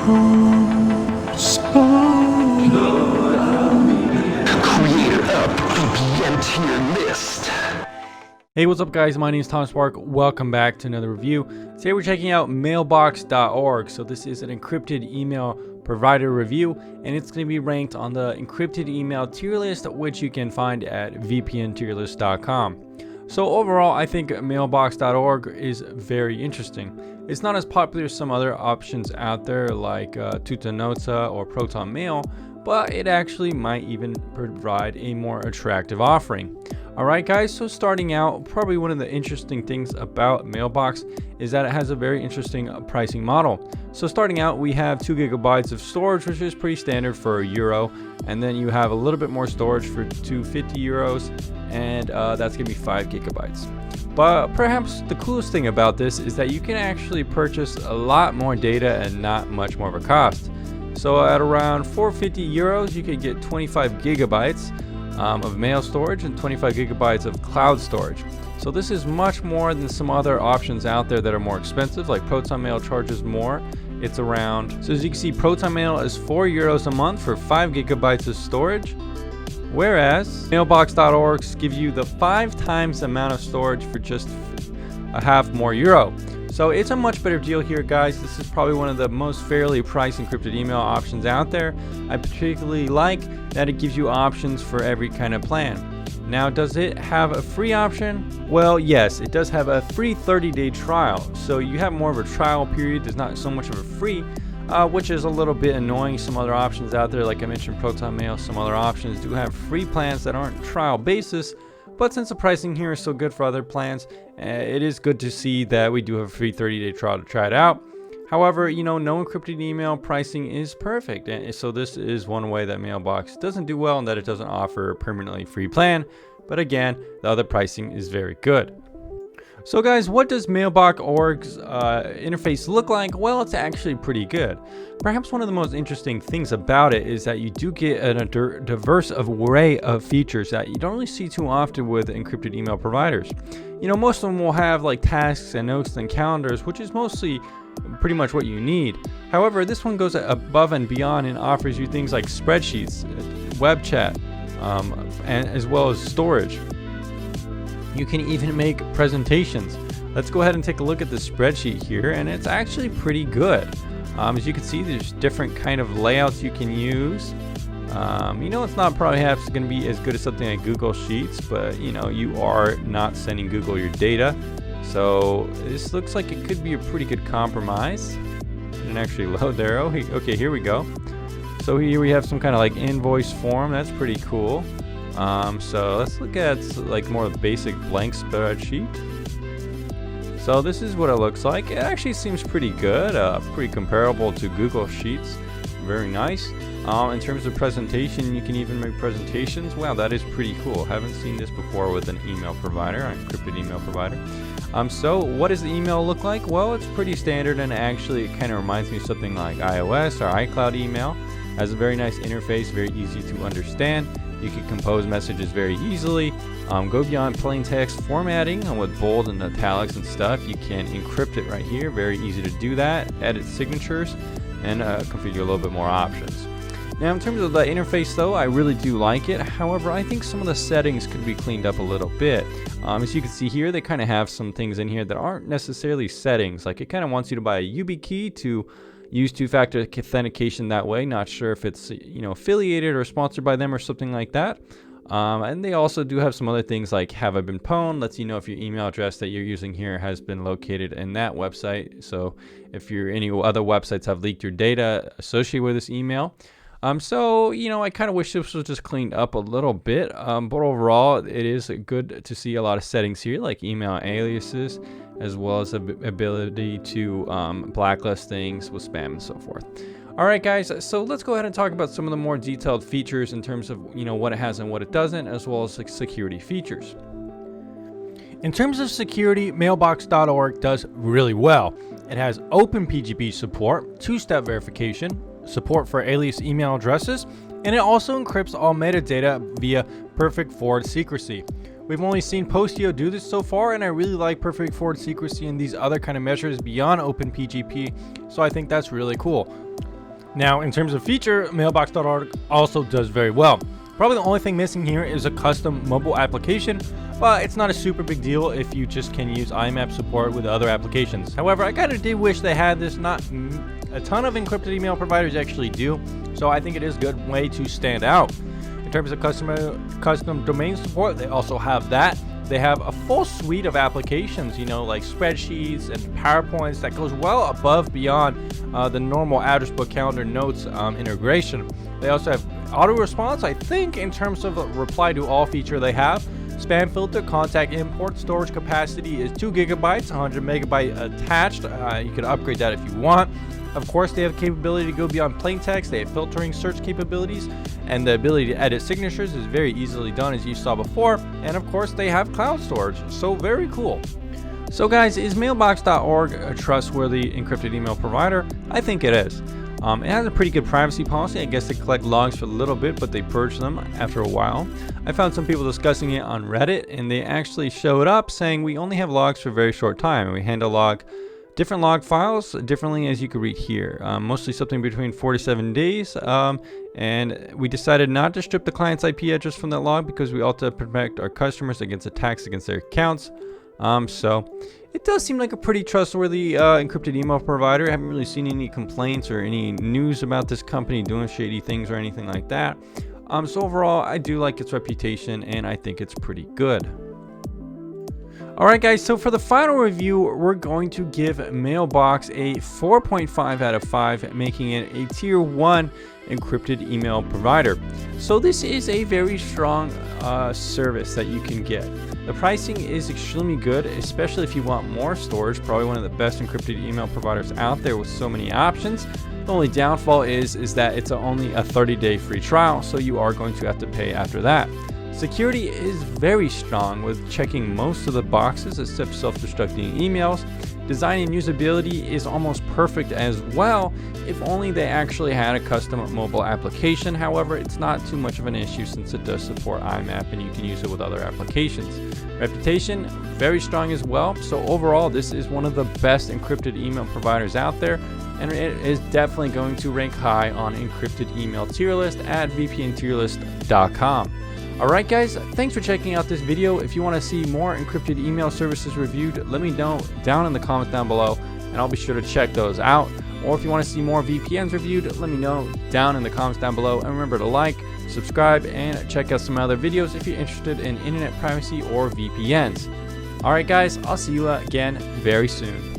Creator of VPN tier list. Hey, what's up guys? My name is Tom Spark. Welcome back to another review. Today we're checking out mailbox.org. So this is an encrypted email provider review, and it's going to be ranked on the encrypted email tier list, which you can find at vpntierlist.com. So overall, I think mailbox.org is very interesting. It's not as popular as some other options out there like Tutanota or Proton Mail, but it actually might even provide a more attractive offering. Alright guys, so starting out, probably one of the interesting things about Mailbox is that it has a very interesting pricing model. So starting out, we have 2 gigabytes of storage, which is pretty standard for €1, and then you have a little bit more storage for €250, and that's going to be 5 gigabytes. But perhaps the coolest thing about this is that you can actually purchase a lot more data and not much more of a cost. So at around €450, you could get 25 gigabytes of mail storage and 25 gigabytes of cloud storage. So this is much more than some other options out there that are more expensive, like Proton Mail charges more. It's around, so as you can see, Proton Mail is €4 a month for 5 gigabytes of storage, whereas mailbox.org gives you the 5 times the amount of storage for just a half more euro. So it's a much better deal here, guys. This is probably one of the most fairly priced encrypted email options out there. I particularly like that it gives you options for every kind of plan. Now, does it have a free option? Well, yes, it does have a free 30-day trial. So you have more of a trial period. There's not so much of a free, which is a little bit annoying. Some other options out there, like I mentioned, Proton Mail, some other options do have free plans that aren't trial basis. But since the pricing here is so good for other plans, it is good to see that we do have a free 30-day trial to try it out. However, no encrypted email pricing is perfect. And so this is one way that Mailbox doesn't do well, and that it doesn't offer a permanently free plan. But again, the other pricing is very good. So guys, what does Mailbox.org's interface look like? Well, it's actually pretty good. Perhaps one of the most interesting things about it is that you do get a diverse array of features that you don't really see too often with encrypted email providers. Most of them will have like tasks and notes and calendars, which is mostly pretty much what you need. However, this one goes above and beyond and offers you things like spreadsheets, web chat, and as well as storage. You can even make presentations. Let's go ahead and take a look at the spreadsheet here, and it's actually pretty good. As you can see, there's different kind of layouts you can use. It's not perhaps going to be as good as something like Google Sheets, but you are not sending Google your data. So this looks like it could be a pretty good compromise. Didn't actually load there. Okay, here we go. So here we have some kind of like invoice form. That's pretty cool. So let's look at like more basic blank spreadsheet. So this is what it looks like. It actually seems pretty good, pretty comparable to Google Sheets. Very nice. In terms of presentation, you can even make presentations. Wow, that is pretty cool. Haven't seen this before with an email provider, an encrypted email provider. So what does the email look like? Well, it's pretty standard, and actually it kind of reminds me of something like iOS or iCloud email. Has a very nice interface, very easy to understand. You can compose messages very easily. Go beyond plain text formatting with bold and italics and stuff. You can encrypt it right here. Very easy to do that. Edit signatures and configure a little bit more options. Now, in terms of the interface, though, I really do like it. However, I think some of the settings could be cleaned up a little bit. As you can see here, they kind of have some things in here that aren't necessarily settings. Like it kind of wants you to buy a YubiKey to use two-factor authentication that way. Not sure if it's affiliated or sponsored by them or something like that. And they also do have some other things like have I been pwned, lets you know if your email address that you're using here has been located in that website. So if any other websites have leaked your data associated with this email. I kind of wish this was just cleaned up a little bit, but overall it is good to see a lot of settings here like email aliases, as well as the ability to blacklist things with spam and so forth. Alright guys, so let's go ahead and talk about some of the more detailed features in terms of what it has and what it doesn't, as well as like security features. In terms of security, mailbox.org does really well. It has OpenPGP support, two-step verification, support for alias email addresses, and it also encrypts all metadata via perfect forward secrecy. We've only seen Postio do this so far, and I really like perfect forward secrecy and these other kind of measures beyond OpenPGP, so I think that's really cool. Now, in terms of feature, Mailbox.org also does very well. Probably the only thing missing here is a custom mobile application, but it's not a super big deal if you just can use IMAP support with other applications. However, I kind of did wish they had this. Not a ton of encrypted email providers actually do, so I think it is a good way to stand out. In terms of custom domain support, they also have that. They have a full suite of applications, like spreadsheets and PowerPoints that goes well above beyond the normal address book, calendar, notes integration. They also have auto response, I think, in terms of a reply to all feature they have. Spam filter, contact import, storage capacity is 2 gigabytes, 100 megabyte attached. You can upgrade that if you want. Of course, they have capability to go beyond plain text. They have filtering, search capabilities, and the ability to edit signatures is very easily done, as you saw before. And of course, they have cloud storage, so very cool. So guys, is Mailbox.org a trustworthy encrypted email provider? I think it is. It has a pretty good privacy policy. I guess they collect logs for a little bit, but they purge them after a while. I found some people discussing it on Reddit, and they actually showed up saying we only have logs for a very short time, and we handle different log files differently, as you can read here. Mostly something between 4 to 7 days. And we decided not to strip the client's IP address from that log because we ought to protect our customers against attacks against their accounts. So it does seem like a pretty trustworthy encrypted email provider. I haven't really seen any complaints or any news about this company doing shady things or anything like that. So overall, I do like its reputation, and I think it's pretty good. Alright guys, so for the final review, we're going to give Mailbox a 4.5 out of 5, making it a tier 1 encrypted email provider. So this is a very strong service that you can get. The pricing is extremely good, especially if you want more storage. Probably one of the best encrypted email providers out there with so many options. The only downfall is that it's only a 30-day free trial, so you are going to have to pay after that. Security is very strong with checking most of the boxes except self-destructing emails. Design and usability is almost perfect as well, if only they actually had a custom mobile application. However, it's not too much of an issue since it does support IMAP and you can use it with other applications. Reputation, very strong as well. So overall, this is one of the best encrypted email providers out there, and it is definitely going to rank high on encrypted email tier list at vpntierlist.com. Alright guys, thanks for checking out this video. If you want to see more encrypted email services reviewed, let me know down in the comments down below, and I'll be sure to check those out. Or if you want to see more VPNs reviewed, let me know down in the comments down below. And remember to like, subscribe, and check out some other videos if you're interested in internet privacy or VPNs. Alright guys, I'll see you again very soon.